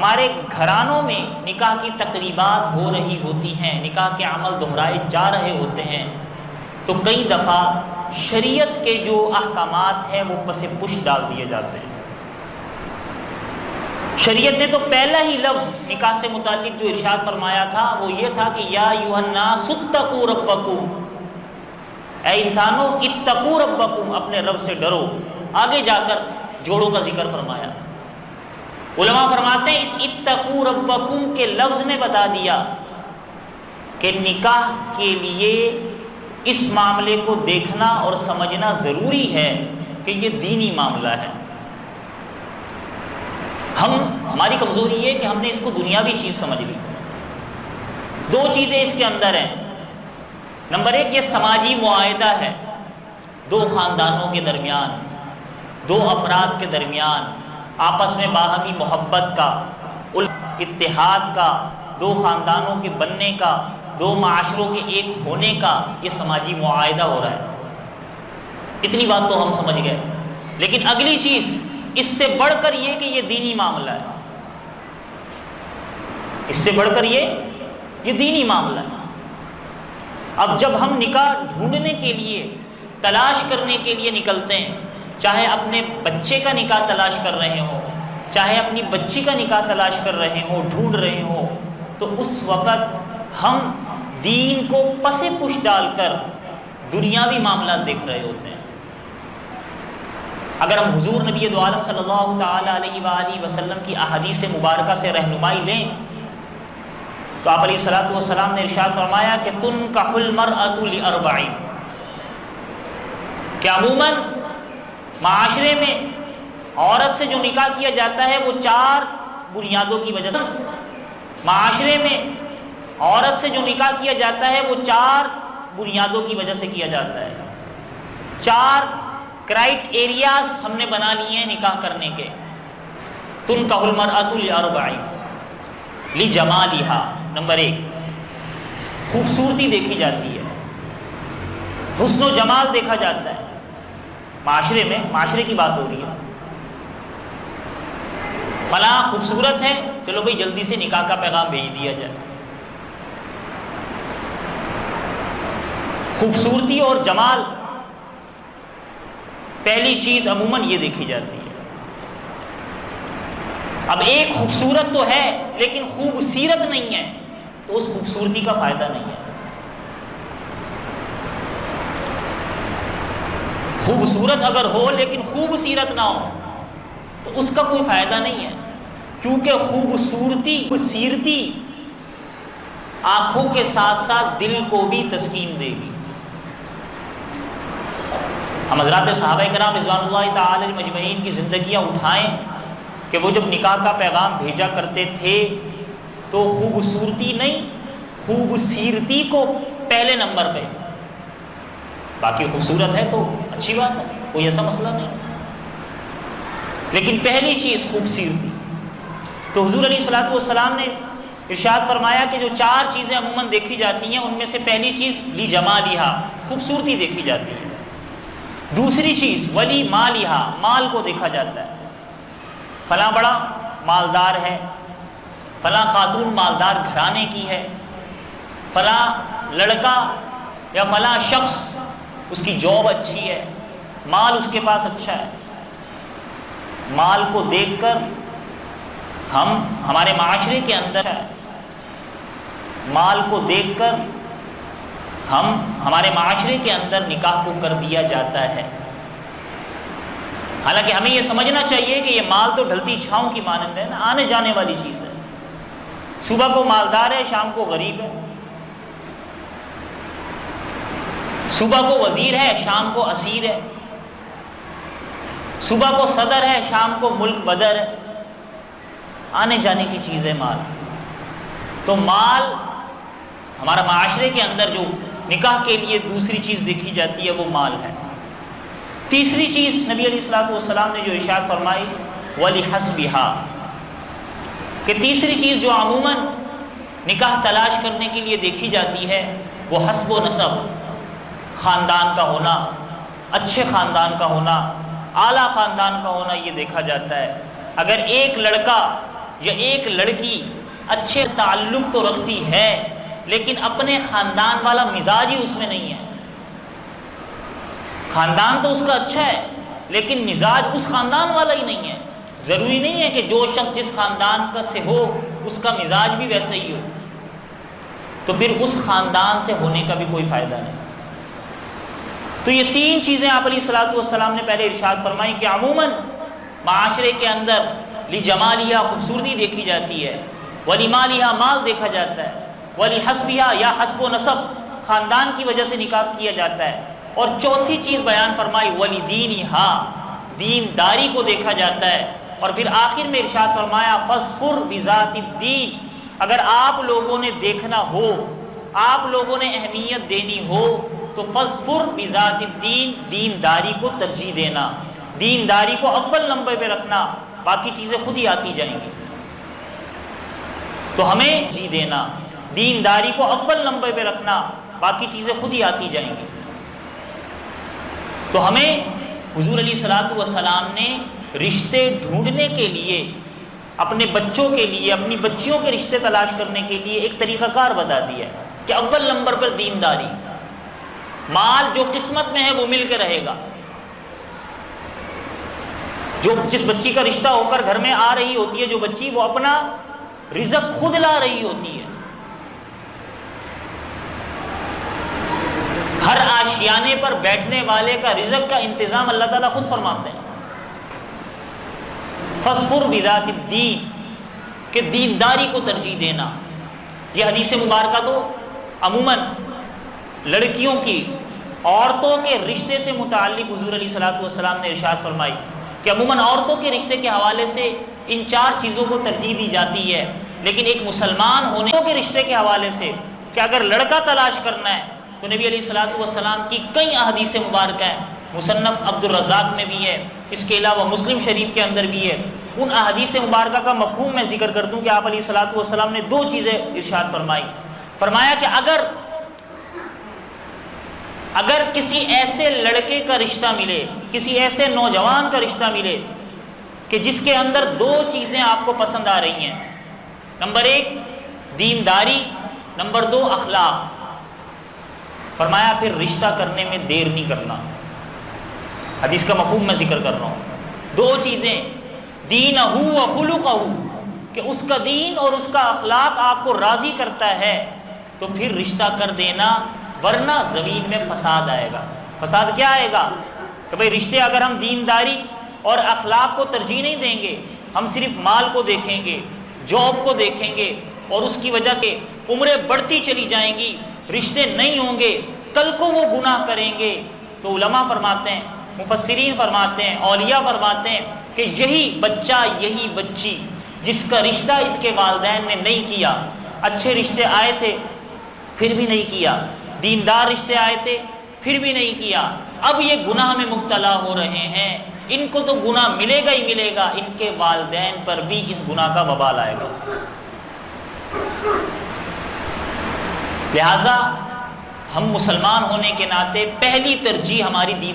ہمارے گھرانوں میں نکاح کی تقریبات ہو رہی ہوتی ہیں، نکاح کے عمل دہرائے جا رہے ہوتے ہیں، تو کئی دفعہ شریعت کے جو احکامات ہیں وہ پس پش ڈال دیے جاتے ہیں۔ شریعت نے تو پہلا ہی لفظ نکاح سے متعلق جو ارشاد فرمایا تھا وہ یہ تھا کہ یا ایھا الناس اتقوا ربکم، اے انسانوں اتقوا ربکم، اپنے رب سے ڈرو۔ آگے جا کر جوڑوں کا ذکر فرمایا۔ علماء فرماتے ہیں اس اتقوا ربکم کے لفظ نے بتا دیا کہ نکاح کے لیے اس معاملے کو دیکھنا اور سمجھنا ضروری ہے کہ یہ دینی معاملہ ہے۔ ہماری کمزوری یہ ہے کہ ہم نے اس کو دنیاوی چیز سمجھ لی۔ دو چیزیں اس کے اندر ہیں۔ نمبر ایک، یہ سماجی معاہدہ ہے، دو خاندانوں کے درمیان، دو افراد کے درمیان آپس میں باہمی محبت کا، اتحاد کا، دو خاندانوں کے بننے کا، دو معاشروں کے ایک ہونے کا یہ سماجی معاہدہ ہو رہا ہے۔ اتنی بات تو ہم سمجھ گئے، لیکن اگلی چیز اس سے بڑھ کر یہ کہ یہ دینی معاملہ ہے، اس سے بڑھ کر یہ دینی معاملہ ہے۔ اب جب ہم نکاح ڈھونڈنے کے لیے، تلاش کرنے کے لیے نکلتے ہیں، چاہے اپنے بچے کا نکاح تلاش کر رہے ہوں، چاہے اپنی بچی کا نکاح تلاش کر رہے ہوں، ڈھونڈ رہے ہوں، تو اس وقت ہم دین کو پس پش ڈال کر دنیاوی معاملات دیکھ رہے ہوتے ہیں۔ اگر ہم حضور نبی دو عالم صلی اللہ تعالی علیہ وآلہ وسلم کی احادیث مبارکہ سے رہنمائی لیں تو آپ علیہ الصلوۃ والسلام نے ارشاد فرمایا کہ تنکح المرأۃ لأربع، کہ عموماً معاشرے میں عورت سے جو نکاح کیا جاتا ہے وہ چار بنیادوں کی وجہ سے، معاشرے میں عورت سے جو نکاح کیا جاتا ہے وہ چار بنیادوں کی وجہ سے کیا جاتا ہے۔ چار کرائٹیریاز ہم نے بنا لیے ہیں نکاح کرنے کے۔ تنکح المرأۃ لأربع، لجمالہا، نمبر ایک، خوبصورتی دیکھی جاتی ہے، حسن و جمال دیکھا جاتا ہے معاشرے میں، معاشرے کی بات ہو رہی ہے، فلاں خوبصورت ہے، چلو بھائی جلدی سے نکاح کا پیغام بھیج دیا جائے۔ خوبصورتی اور جمال پہلی چیز عموماً یہ دیکھی جاتی ہے۔ اب ایک خوبصورت تو ہے لیکن خوبصیرت نہیں ہے تو اس خوبصورتی کا فائدہ نہیں ہے۔ خوبصورت اگر ہو لیکن خوبصیرت نہ ہو تو اس کا کوئی فائدہ نہیں ہے، کیونکہ خوبصورتی آنکھوں کے ساتھ ساتھ دل کو بھی تسکین دے گی۔ ہم حضرات صحابہ کرام رضوان اللہ تعالی مجمعین کی زندگیاں اٹھائیں کہ وہ جب نکاح کا پیغام بھیجا کرتے تھے تو خوبصورتی نہیں، خوبصیرتی کو پہلے نمبر پہ، باقی خوبصورت ہے تو اچھی بات ہے، کوئی ایسا مسئلہ نہیں، لیکن پہلی چیز خوبصورتی۔ تو حضور علیہ الصلوۃ والسلام نے ارشاد فرمایا کہ جو چار چیزیں عموماً دیکھی جاتی ہیں ان میں سے پہلی چیز لجمالہا، خوبصورتی دیکھی جاتی ہے۔ دوسری چیز ولی مالہا، مال کو دیکھا جاتا ہے، فلاں بڑا مالدار ہے، فلاں خاتون مالدار گھرانے کی ہے، فلاں لڑکا یا فلاں شخص اس کی جاب اچھی ہے، مال اس کے پاس اچھا ہے۔ مال کو دیکھ کر ہمارے معاشرے کے اندر ہے، مال کو دیکھ کر ہمارے معاشرے کے اندر نکاح کو کر دیا جاتا ہے۔ حالانکہ ہمیں یہ سمجھنا چاہیے کہ یہ مال تو ڈھلتی چھاؤں کی مانند ہے نا، آنے جانے والی چیز ہے۔ صبح کو مالدار ہے، شام کو غریب ہے، صبح کو وزیر ہے، شام کو اسیر ہے، صبح کو صدر ہے، شام کو ملک بدر ہے، آنے جانے کی چیز ہے مال۔ تو مال ہمارا معاشرے کے اندر جو نکاح کے لیے دوسری چیز دیکھی جاتی ہے وہ مال ہے۔ تیسری چیز نبی علیہ الصلوۃ والسلام نے جو ارشاد فرمائی وَلِحَسْبِهَا، کہ تیسری چیز جو عموماً نکاح تلاش کرنے کے لیے دیکھی جاتی ہے وہ حسب و نسب، خاندان کا ہونا، اچھے خاندان کا ہونا، اعلیٰ خاندان کا ہونا، یہ دیکھا جاتا ہے۔ اگر ایک لڑکا یا ایک لڑکی اچھے تعلق تو رکھتی ہے لیکن اپنے خاندان والا مزاج ہی اس میں نہیں ہے، خاندان تو اس کا اچھا ہے لیکن مزاج اس خاندان والا ہی نہیں ہے، ضروری نہیں ہے کہ جو شخص جس خاندان کا سے ہو اس کا مزاج بھی ویسا ہی ہو، تو پھر اس خاندان سے ہونے کا بھی کوئی فائدہ نہیں۔ تو یہ تین چیزیں آپ علیہ الصلوۃ والسلام نے پہلے ارشاد فرمائی کہ عموماً معاشرے کے اندر لجمالیہ خوبصورتی دیکھی جاتی ہے، ولمالیہ مال دیکھا جاتا ہے، ولحسبہ یا حسب و نسب خاندان کی وجہ سے نکاح کیا جاتا ہے، اور چوتھی چیز بیان فرمائی ولدینہا دینداری کو دیکھا جاتا ہے، اور پھر آخر میں ارشاد فرمایا فاظفر بذات الدین، اگر آپ لوگوں نے دیکھنا ہو، آپ لوگوں نے اہمیت دینی ہو تو فاظفر بذات الدین، دینداری کو ترجیح دینا، دینداری کو اول نمبر پہ رکھنا، باقی چیزیں خود ہی آتی جائیں گی۔ تو ہمیں ترجیح دینا، دینداری کو اول نمبر پہ رکھنا، باقی چیزیں خود ہی آتی جائیں گی۔ تو ہمیں حضور علیہ الصلوۃ والسلام نے رشتے ڈھونڈنے کے لیے، اپنے بچوں کے لیے، اپنی بچیوں کے رشتے تلاش کرنے کے لیے ایک طریقہ کار بتا دیا ہے کہ اول نمبر پر دینداری، مال جو قسمت میں ہے وہ مل کے رہے گا، جس بچی کا رشتہ ہو کر گھر میں آ رہی ہوتی ہے جو بچی، وہ اپنا رزق خود لا رہی ہوتی ہے، ہر آشیانے پر بیٹھنے والے کا رزق کا انتظام اللہ تعالیٰ خود فرماتے ہیں۔ فاظفر بذات الدین، کہ دینداری کو ترجیح دینا۔ یہ حدیث مبارکہ تو عموماً لڑکیوں کی، عورتوں کے رشتے سے متعلق حضور علیہ الصلوۃ والسلام نے ارشاد فرمائی کہ عموماً عورتوں کے رشتے کے حوالے سے ان چار چیزوں کو ترجیح دی جاتی ہے، لیکن ایک مسلمان ہونے کے رشتے کے حوالے سے کہ اگر لڑکا تلاش کرنا ہے تو نبی علیہ الصلوۃ والسلام کی کئی احادیث مبارکہ ہیں، مصنف عبد الرزاق میں بھی ہے، اس کے علاوہ مسلم شریف کے اندر بھی ہے۔ ان احادیث مبارکہ کا مفہوم میں ذکر کر دوں کہ آپ علیہ الصلوۃ والسلام نے دو چیزیں ارشاد فرمایا کہ اگر کسی ایسے لڑکے کا رشتہ ملے، کسی ایسے نوجوان کا رشتہ ملے کہ جس کے اندر دو چیزیں آپ کو پسند آ رہی ہیں، نمبر ایک دینداری، نمبر دو اخلاق، فرمایا پھر رشتہ کرنے میں دیر نہیں کرنا۔ حدیث کا مفہوم میں ذکر کر رہا ہوں، دو چیزیں، دینہ و خلقہ، کہ اس کا دین اور اس کا اخلاق آپ کو راضی کرتا ہے تو پھر رشتہ کر دینا، ورنہ زمین میں فساد آئے گا۔ فساد کیا آئے گا کہ بھئی رشتے اگر ہم دینداری اور اخلاق کو ترجیح نہیں دیں گے، ہم صرف مال کو دیکھیں گے، جاب کو دیکھیں گے، اور اس کی وجہ سے عمریں بڑھتی چلی جائیں گی، رشتے نہیں ہوں گے، کل کو وہ گناہ کریں گے، تو علماء فرماتے ہیں، مفسرین فرماتے ہیں، اولیاء فرماتے ہیں کہ یہی بچہ، یہی بچی جس کا رشتہ اس کے والدین نے نہیں کیا، اچھے رشتے آئے تھے پھر بھی نہیں کیا، دیندار رشتے آئے تھے پھر بھی نہیں کیا، اب یہ گناہ میں مبتلا ہو رہے ہیں، ان کو تو گناہ ملے گا ہی ملے گا، ان کے والدین پر بھی اس گناہ کا وبال آئے گا۔ لہٰذا ہم مسلمان ہونے کے ناطے پہلی ترجیح ہماری دین